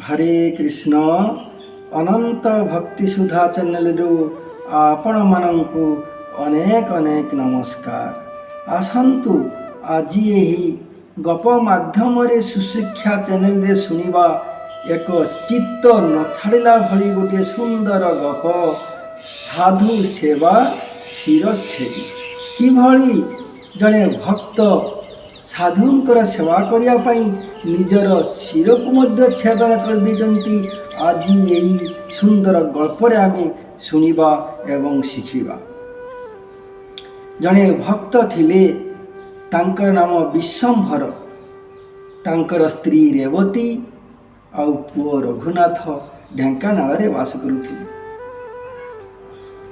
हरे कृष्ण अनंत भक्ति सुधा चैनल आपण मानू अनेक अनेक नमस्कार। आसतु आज यही गप माध्यम सुशिक्षा चैनल रे सुनिबा एक चित्त न छाड़ा भली गोटे सुंदर गप साधु सेवा शिरच्छेदी किभली जड़े भक्त साधुंकर सेवा करने निजर शिर को छेदन कर देती। आज यही सुंदर गल्पर आम शुणा एवं शिखिबा। जड़े भक्त थिले तांकर नाम विश्वंभर, तांकर स्त्री रेवती आउ पुओ रघुनाथ ढेंकानाल रे वास करुथिले।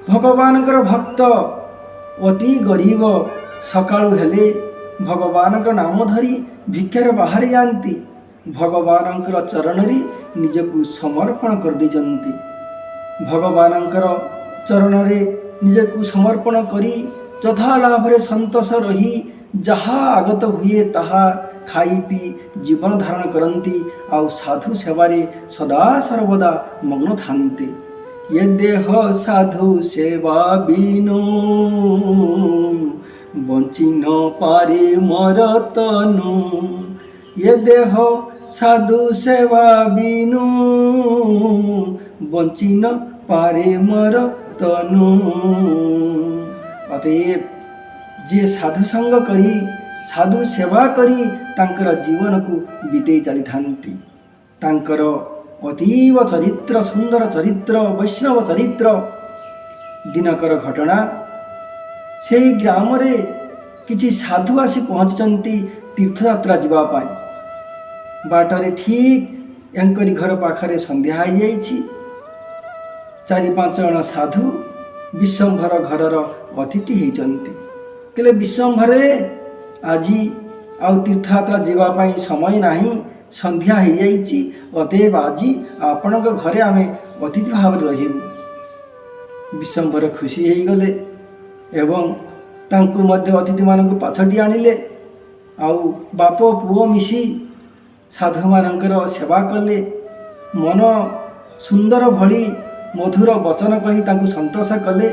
भगवानकर भक्त अति गरीब सकाळु हेले भगवान नाम धरी भिक्षार बाहरी जाती। भगवान चरण निजक समर्पण कर देती। भगवान चरण निजक समर्पण करी यथा लाभ संतोष रही जहा आगत हुए ताहा खाई पी जीवन धारण करती। आउ साधु सेवारे सदा सर्वदा मग्न थांते। ये देह साधु सेवा बिनु बंची न पारे मोर तनु। ये देह साधु सेवा बिनु बंची न पारे मोर तनु। अतएव जे साधु संग करी साधु सेवा करी तांकर जीवन को बीते चली थांती। तांकर अतीव चरित्र सुंदर चरित्र वैष्णव चरित्र। दिनकर घटना से ग्राम रे किछि साधु आसी पहुँचती तीर्थयात्रा जीवापाई। बाटरे ठीक एंकरी घर पाखरे संध्या हो जाइछि। 4-5 जन साधु विश्वंभर घरर अतिथि होइचंती। कहले विश्वंभर आज आउ तीर्थयात्रा जीवापाई समय नाही, संध्या हो जाइछि। अतएव आज आपणक घरे आमे अतिथि भाव रहिबु। विश्वंभर खुशी हो गले एवं तांकु मध्य अतिथि मानक पाछटी आनिले। आउ बाप पुओ मिसी साधु मानकर सेवा कले। मन सुंदर भली मधुर वचन कही तांकु संतोष कले।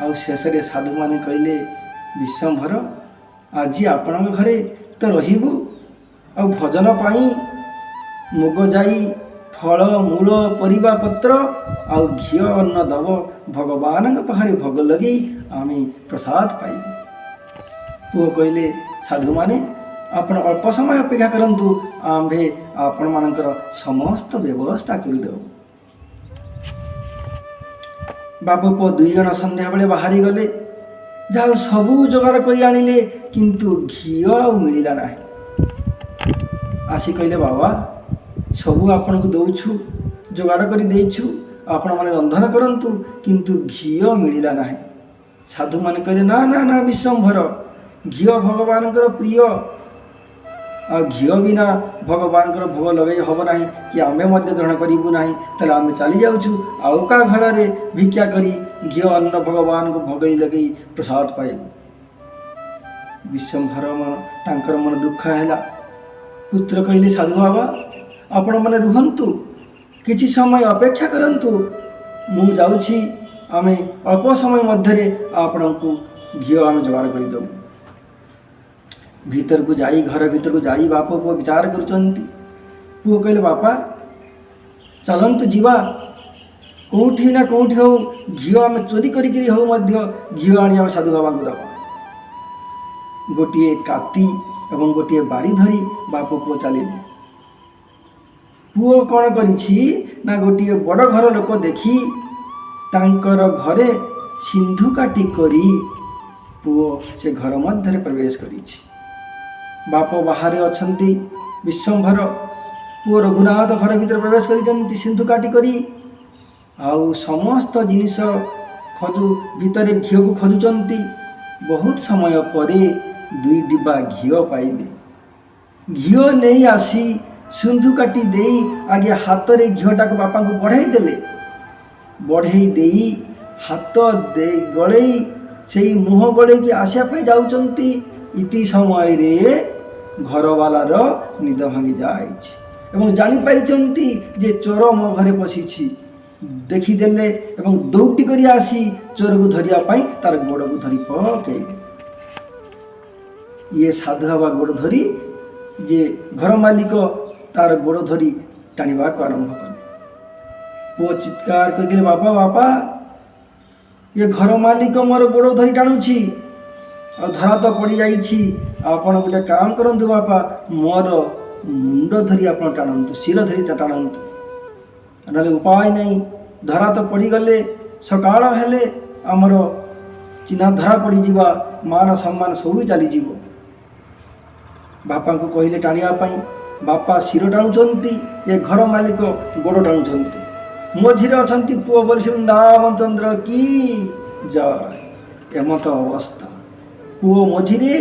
आउ शेष रे साधु माने कहले विश्वंभर आज आपणक घरे तो रहिबु। आउ भजन पाई मुग जाई फल मूल परिबा पत्र आउ घी अन्न दब भगवान पाखे भोग लगे आमे प्रसाद पाइबु। पुओ कहले साधु माने आपण अल्प समय अपेक्षा करंतु आम्भे आपण मानकर समस्त व्यवस्था करदेबु। बापू पुओ 2 जन संध्या बेले बाहरी गले। जाऊ सबू जोगाड़ कर आनिले किंतु घी आउ मिलिला नाही। आसी कहले बाबा सबू आपण को दौछु जोगाड़ कर देइछु, आपण माने रंधन करंतु किंतु घी मिलिला नाही। साधु माने कहले ना ना ना विश्वंभर घी भगवान प्रिय। आ घी बिना भगवान भोग लगे हम ना कि आमे मध्य ग्रहण करूँ ना। तेल आम चली जाऊँ आउ का घर रे भिक्षा करी घी अन्न भगवान को भोग लगे प्रसाद पाइबू। विश्वंभर तांकर मन दुख है। पुत्र कहले साधु बाबा आपण मैंने रुहंतु किछि समय अपेक्षा करंतु मु जाउछि आमे अल्प समय मध्य आपण को घी आम जोगाड़ करदेबु। भीतर को जाई घर भीतर को जाई बाप पुओ विचार करुचंती। पुओ कहले बापा चलंतु जीवा कोठी ना कोठी हो घी आम चोरी करी हो मध्य घी आनी आम साधु बाबा को दबा। गोटे काती एवं गोटे बाड़ी धरी बाप पुओ चलिले। पुओ कौन करिछि ना गोटे बड़ घर लोक देखी तांकर घरे सिंधु काटी करी पुओ से घर मध्य प्रवेश करिछि। बाप बाहर अछंती। विश्वंभर पुओ रघुनाथ घर भीतर प्रवेश करिछंती सिंधु काटी करी। आउ समस्त जिनिस खजु भीतर घी को खोजुचंती। बहुत समय परे 2 डिब्बा घी पाइले। घी नहीं आसी सिंधु काटी देई आगे हाथ रे घीटा को बापा को बढ़ई देई हाथ दे गड़ई से मुह गड़े की आशा पे जाउचंती। इति समय रे घरवालार निद भांगी जाइछि। ଏବଂ ଜାଣିପାରିଛନ୍ତି ଯେ ଚୋର ମୋ ଘରେ ପଶିଛି। ଦେଖିଦେଲେ ଏବଂ ଦୌଡ଼ି କରି ଆସି ଚୋରକୁ ଧରିବା ପାଇଁ ତାର ଗୋଡ଼କୁ ଧରି ପକାଇଲେ। ଇଏ ସାଧୁ ବାବା ଗୋଡ଼ ଧରି ଯେ ଘର ମାଲିକ ତାର ଗୋଡ଼ ଧରି ଟାଣିବାକୁ ଆରମ୍ଭ କଲେ। ପୁଅ ଚିତ୍କାର କରିଲେ, ବାପା ବାପା, ଏ ଘର ମାଲିକ ମୋର ଗୋଡ଼ ଧରି ଟାଣୁଛି, ଆଉ ଧରା ତ ପଡ଼ିଯାଇଛି। ଆପଣ ଗୋଟେ କାମ କରନ୍ତୁ ବାପା, ମୋର ମୁଣ୍ଡ ଧରି ଆପଣ ଟାଣନ୍ତୁ, ଶିର ଧରି ଟାଣନ୍ତୁ, ନହେଲେ ଉପାୟ ନାହିଁ। ଧରା ତ ପଡ଼ିଗଲେ ସକାଳ ହେଲେ ଆମର ଚିହ୍ନା ଧରା ପଡ଼ିଯିବା, ମାନ ସମ୍ମାନ ସବୁ ଚାଲିଯିବ। ବାପାଙ୍କୁ କହିଲେ ଟାଣିବା ପାଇଁ। ବାପା ଶିର ଟାଣୁଛନ୍ତି, ଏ ଘର ମାଲିକ ଗୋଡ଼ ଟାଣୁଛନ୍ତି। ମଝିରେ ଅଛନ୍ତି ପୁଅ ବୋଲି ବୃନ୍ଦାବନ ଚନ୍ଦ୍ର କି ଜୟ। ଏମତ ଅବସ୍ଥା, ପୁଅ ମଝିରେ,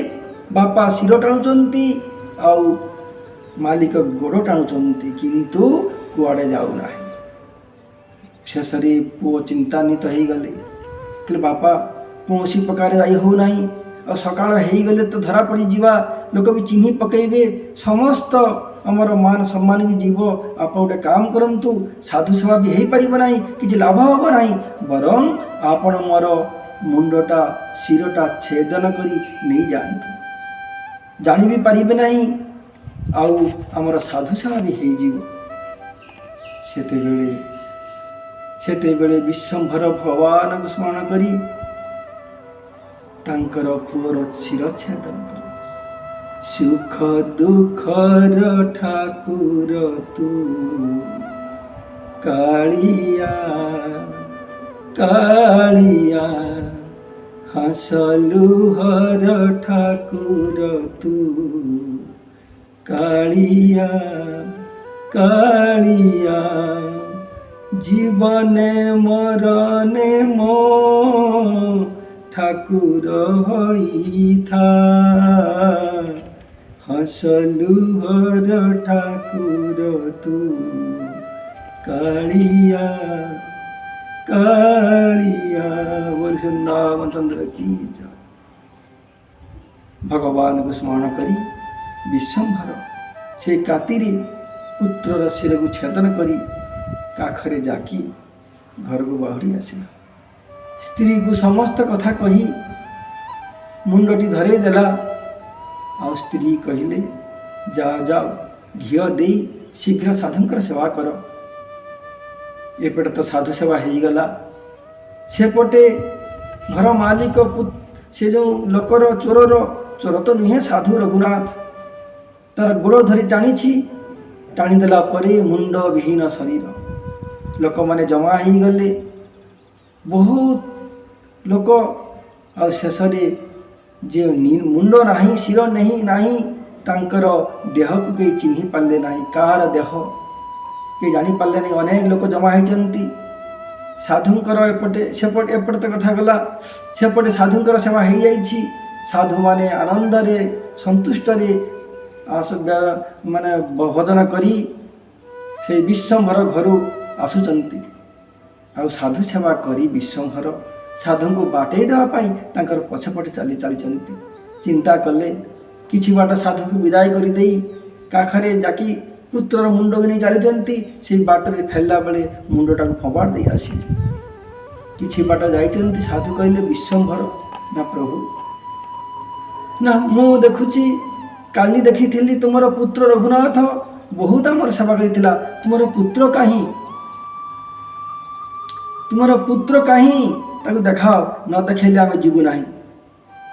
ବାପା ଶିର ଟାଣୁଛନ୍ତି ଆଉ ମାଲିକ ଗୋଡ଼ ଟାଣୁଛନ୍ତି, କିନ୍ତୁ କୁଆଡ଼େ ଯାଉନାହିଁ। ଶେଷରେ ପୁଅ ଚିନ୍ତାନ୍ୱିତ ହେଇଗଲେ। କହିଲେ, ବାପା କୌଣସି ପ୍ରକାର ଯାଇ ହେଉନାହିଁ, ଆଉ ସକାଳ ହେଇଗଲେ ତ ଧରା ପଡ଼ିଯିବା, ଲୋକ ବି ଚିହ୍ନି ପକାଇବେ, ସମସ୍ତ ଆମର ମାନ ସମ୍ମାନ ବି ଯିବ। ଆପଣ ଗୋଟେ କାମ କରନ୍ତୁ, ସାଧୁ ସେବା ବି ହେଇପାରିବ ନାହିଁ, କିଛି ଲାଭ ହେବ ନାହିଁ, ବରଂ ଆପଣ ମୋର ମୁଣ୍ଡଟା ଶିରଟା ଛେଦନ କରି ନେଇଯାଆନ୍ତୁ, ଜାଣି ବି ପାରିବେ ନାହିଁ, ଆଉ ଆମର ସାଧୁ ସେବା ବି ହେଇଯିବ। ସେତେବେଳେ ବିଶ୍ୱମ୍ଭର ଭଗବାନଙ୍କୁ ସ୍ମରଣ କରି ତାଙ୍କର ପୁଅର ଶିର ଛେଦନ କଲେ। ସୁଖ ଦୁଃଖର ଠାକୁର ତୁ କାଳିଆ କାଳିଆ, ହସ ଲୁହର ଠାକୁର ତୁ କାଳିଆ କାଳିଆ, ଜୀବନେ ମରণে ମୋ ଠାକୁର ହୋଇଥା, ହସ ଲୁହର ଠାକୁର ତୁ କାଳିଆ କାଳିଆ। ବୋଲ ବୃନ୍ଦାବନ ଚନ୍ଦ୍ର କି ଜୟ। ଭଗବାନଙ୍କୁ ସ୍ମରଣ କରି ବିଶ୍ୱମ୍ଭର ସେ କାତିରେ ପୁତ୍ରର ଶିରକୁ ଛେଦନ କରି କାଖରେ ଜାକି ଘରକୁ ବାହୁଡ଼ି ଆସିଲା। ସ୍ତ୍ରୀକୁ ସମସ୍ତ କଥା କହି ମୁଣ୍ଡଟି ଧରେଇ ଦେଲା। ଆଉ ସ୍ତ୍ରୀ କହିଲେ, ଯାଅ ଘିଅ ଦେଇ ଶୀଘ୍ର ସାଧୁଙ୍କର ସେବା କର। ଏପଟେ ତ ସାଧୁ ସେବା ହେଇଗଲା, ସେପଟେ ଘର ମାଲିକ ସେ ଯେଉଁ ଲୋକର ଚୋର ତ ନୁହେଁ, ସାଧୁ ରଘୁନାଥ ତାର ଗୋଡ଼ ଧରି ଟାଣିଛି। ଟାଣିଦେଲା ପରେ ମୁଣ୍ଡ ବିହୀନ ଶରୀର, ଲୋକମାନେ ଜମା ହେଇଗଲେ, ବହୁତ ଲୋକ। ଆଉ ଶେଷରେ ଯେ ମୁଣ୍ଡ ନାହିଁ, ଶିର ନାହିଁ, ତାଙ୍କର ଦେହକୁ କେହି ଚିହ୍ନି ପାରିଲେ ନାହିଁ। କାହାର ଦେହ କେହି ଜାଣିପାରିଲେ ନାହିଁ। ଅନେକ ଲୋକ ଜମା ହେଇଛନ୍ତି। ସାଧୁଙ୍କର ଏପଟେ ତ କଥା ଗଲା, ସେପଟେ ସାଧୁଙ୍କର ସେବା ହେଇଯାଇଛି। ସାଧୁମାନେ ଆନନ୍ଦରେ ସନ୍ତୁଷ୍ଟରେ ମାନେ ଭଜନ କରି ସେଇ ବିଶ୍ୱମ୍ଭର ଘରୁ ଆସୁଛନ୍ତି। ଆଉ ସାଧୁ ସେବା କରି ବିଶ୍ୱମ୍ଭର ସାଧୁଙ୍କୁ ବାଟେଇ ଦେବା ପାଇଁ ତାଙ୍କର ପଛପଟେ ଚାଲିଛନ୍ତି। ଚିନ୍ତା କଲେ, କିଛି ବାଟ ସାଧୁଙ୍କୁ ବିଦାୟ କରିଦେଇ କାଖରେ ଜାକି ପୁତ୍ରର ମୁଣ୍ଡକୁ ନେଇ ଚାଲିଛନ୍ତି। ସେଇ ବାଟରେ ଫେରିଲା ବେଳେ ମୁଣ୍ଡଟାକୁ ଫୋପାଡ଼ି ଦେଇ ଆସିଲେ। କିଛି ବାଟ ଯାଇଛନ୍ତି, ସାଧୁ କହିଲେ, ବିଶ୍ୱମ୍ଭର, ନା ପ୍ରଭୁ, ନା ମୁଁ ଦେଖୁଛି, କାଲି ଦେଖିଥିଲି ତୁମର ପୁତ୍ର ରଘୁନାଥ ବହୁତ ଆମର ସେବା କରିଥିଲା, ତୁମର ପୁତ୍ର କାହିଁ ତାକୁ ଦେଖାଅ, ନ ଦେଖାଇଲେ ଆମେ ଯିବୁ ନାହିଁ।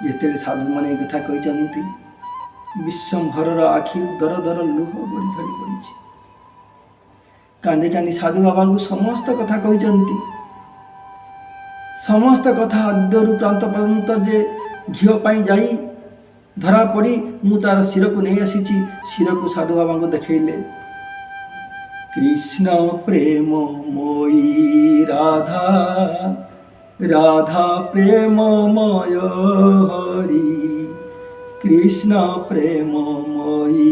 ଯେତେବେଳେ ସାଧୁମାନେ ଏ କଥା କହିଛନ୍ତି, ବିଶ୍ୱମ୍ଭରର ଆଖିରୁ ଦର ଦର ଲୁହ ଗଡ଼ି ଝଡ଼ି ପଡ଼ିଛି। କାନ୍ଦି କାନ୍ଦି ସାଧୁ ବାବାଙ୍କୁ ସମସ୍ତ କଥା କହିଛନ୍ତି। ସମସ୍ତ କଥା ଆଦ୍ୟରୁ ପ୍ରାନ୍ତ ପର୍ଯ୍ୟନ୍ତ, ଯେ ଘିଅ ପାଇଁ ଯାଇ ଧରା ପଡ଼ି ମୁଁ ତାର ଶିରକୁ ନେଇ ଆସିଛି। ଶିରକୁ ସାଧୁ ବାବାଙ୍କୁ ଦେଖେଇଲେ। কৃষ্ণ প্রেমময়ী রাধা, রাধা প্রেমময় হরি, কৃষ্ণ প্রেমময়ী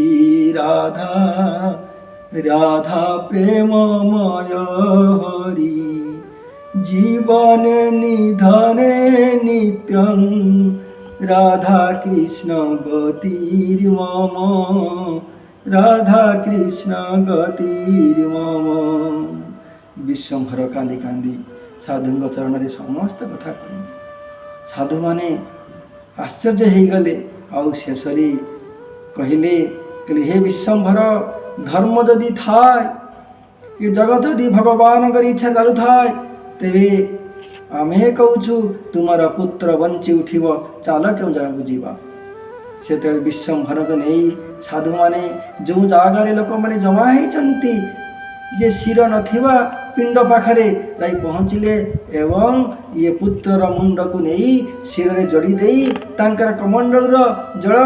রাধা, রাধা প্রেমময় হরি, জীবনে নিধনে নিত্যং রাধা কৃষ্ণ গতির মম, রাধা কৃষ্ণ গতির মম। ବିଶ୍ୱମ୍ଭର କାନ୍ଦି କାନ୍ଦି ସାଧୁଙ୍କ ଚରଣରେ ସମସ୍ତ କଥା କହିଲେ। ସାଧୁମାନେ ଆଶ୍ଚର୍ଯ୍ୟ ହେଇଗଲେ। ଆଉ ଶେଷରେ କହିଲେ ହେ ବିଶ୍ୱମ୍ଭର, ଧର୍ମ ଯଦି ଥାଏ, ଏ ଜଗତ ଯଦି ଭଗବାନଙ୍କର ଇଚ୍ଛା ଚାଲୁଥାଏ, ତେବେ ଆମେ କହୁଛୁ ତୁମର ପୁତ୍ର ବଞ୍ଚି ଉଠିବ, ଚାଲ କେଉଁ ଜାଗାକୁ ଯିବା। ସେତେବେଳେ ବିଶ୍ୱମ୍ଭରକୁ ନେଇ ସାଧୁମାନେ ଯେଉଁ ଜାଗାରେ ଲୋକମାନେ ଜମା ହେଇଛନ୍ତି, ଯେ ଶିର ନଥିବା ପିଣ୍ଡ ପାଖରେ ଯାଇ ପହଞ୍ଚିଲେ ଏବଂ ଇଏ ପୁତ୍ରର ମୁଣ୍ଡକୁ ନେଇ ଶିରରେ ଯୋଡ଼ି ଦେଇ ତାଙ୍କର କମଣ୍ଡଳର ଜଳ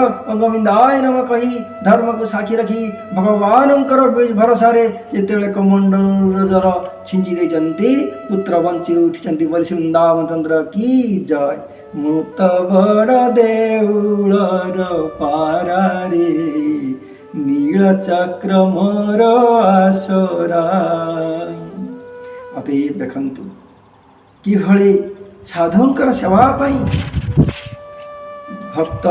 ଗୋବିନ୍ଦାୟ ନମଃ କହି ଧର୍ମକୁ ସାକ୍ଷୀ ରଖି ଭଗବାନଙ୍କର ଭରସାରେ ଯେତେବେଳେ କମଣ୍ଡଳର ଜଳ ଛିଞ୍ଚି ଦେଇଛନ୍ତି, ପୁତ୍ର ବଞ୍ଚି ଉଠିଛନ୍ତି ବୋଲି ବୃନ୍ଦାବନ ଚନ୍ଦ୍ର କି ଜୟ। ମୁଁ ତ ବଡ଼ ଦେଉଳର ପାରାରେ, ନୀଳ ଚକ୍ର ମୋର ଆସରା। ଅତଏବ ଦେଖନ୍ତୁ କିଭଳି ସାଧୁଙ୍କର ସେବା ପାଇଁ ଭକ୍ତ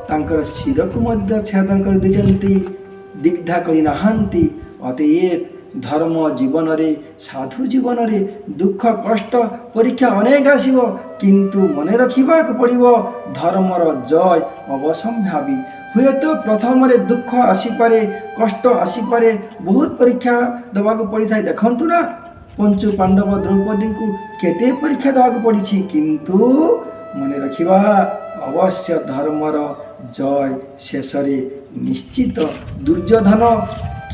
ତାଙ୍କର ଶିରକୁ ମଧ୍ୟ ଛେଦନ କରିଦେଇଛନ୍ତି, ଦିଗ୍ଧା କରିନାହାନ୍ତି। ଅତଏବ ଧର୍ମ ଜୀବନରେ, ସାଧୁ ଜୀବନରେ ଦୁଃଖ କଷ୍ଟ ପରୀକ୍ଷା ଅନେକ ଆସିବ, କିନ୍ତୁ ମନେ ରଖିବାକୁ ପଡ଼ିବ ଧର୍ମର ଜୟ ଅବଶ୍ୟମ୍ଭାବୀ। ହୁଏତ ପ୍ରଥମରେ ଦୁଃଖ ଆସିପାରେ, କଷ୍ଟ ଆସିପାରେ, ବହୁତ ପରୀକ୍ଷା ଦେବାକୁ ପଡ଼ିଥାଏ। ଦେଖନ୍ତୁ ନା, ପଞ୍ଚୁ ପାଣ୍ଡବ ଦ୍ରୌପଦୀଙ୍କୁ କେତେ ପରୀକ୍ଷା ଦେବାକୁ ପଡ଼ିଛି, କିନ୍ତୁ ମନେ ରଖିବା ଅବଶ୍ୟ ଧର୍ମର ଜୟ ଶେଷରେ ନିଶ୍ଚିତ। ଦୁର୍ଯ୍ୟୋଧନ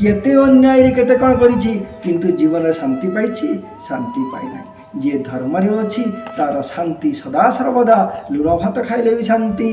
କେତେ ଅନ୍ୟାୟରେ କେତେ କ'ଣ କରିଛି, କିନ୍ତୁ ଜୀବନରେ ଶାନ୍ତି ପାଇଛି? ଶାନ୍ତି ପାଇନାହିଁ। ଯିଏ ଧର୍ମରେ ଅଛି ତାର ଶାନ୍ତି ସଦା ସର୍ବଦା। ଲୁଣ ଭାତ ଖାଇଲେ ବି ଶାନ୍ତି,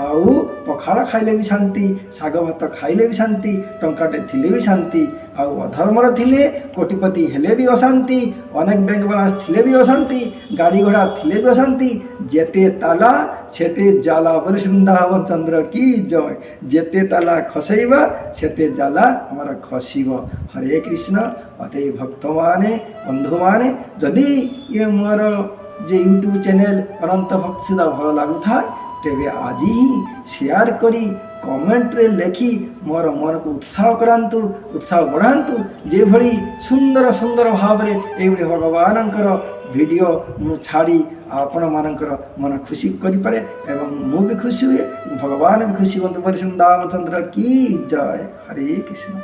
ଆଉ ପଖାଳ ଖାଇଲେ ବି ଶାନ୍ତି, ଶାଗ ଭାତ ଖାଇଲେ ବି ଶାନ୍ତି, ଟଙ୍କାଟେ ଥିଲେ ବି ଶାନ୍ତି। ଆଉ ଅଧର୍ମର ଥିଲେ କୋଟିପତି ହେଲେ ବି ଅଶାନ୍ତି, ଅନେକ ବ୍ୟାଙ୍କ ବାଲାନ୍ସ ଥିଲେ ବି ଅଶାନ୍ତି, ଗାଡ଼ି ଘୋଡ଼ା ଥିଲେ ବି ଅଶାନ୍ତି। ଯେତେ ତାଲା ସେତେ ଜାଲା ବୋଲି ବୃନ୍ଦାବନ ଚନ୍ଦ୍ର କି ଜୟ। ଯେତେ ତାଲା ଖସେଇବା ସେତେ ଜାଲା ଆମର ଖସିବ। ହରେ କୃଷ୍ଣ। ଅତଏବ ଭକ୍ତମାନେ, ବନ୍ଧୁମାନେ, ଯଦି ଏ ମୋର ଯେ ୟୁଟ୍ୟୁବ୍ ଚ୍ୟାନେଲ୍ ଅନନ୍ତ ଭକ୍ତି ସୁଧା ଭଲ ଲାଗୁଥାଏ, ତେବେ ଆଜି ହିଁ ସେୟାର କରି କମେଣ୍ଟରେ ଲେଖି ମୋର ମନକୁ ଉତ୍ସାହ କରାନ୍ତୁ, ଉତ୍ସାହ ବଢ଼ାନ୍ତୁ। ଯେଭଳି ସୁନ୍ଦର ସୁନ୍ଦର ଭାବରେ ଏଇଭଳି ଭଗବାନଙ୍କର ଭିଡ଼ିଓ ମୁଁ ଛାଡ଼ି ଆପଣମାନଙ୍କର ମନ ଖୁସି କରିପାରେ ଏବଂ ମୁଁ ବି ଖୁସି ହୁଏ, ଭଗବାନ ବି ଖୁସି ହୁଅନ୍ତୁ ବୋଲି ବୃନ୍ଦାବନ ଚନ୍ଦ୍ର କି ଜୟ। ହରେ କୃଷ୍ଣ।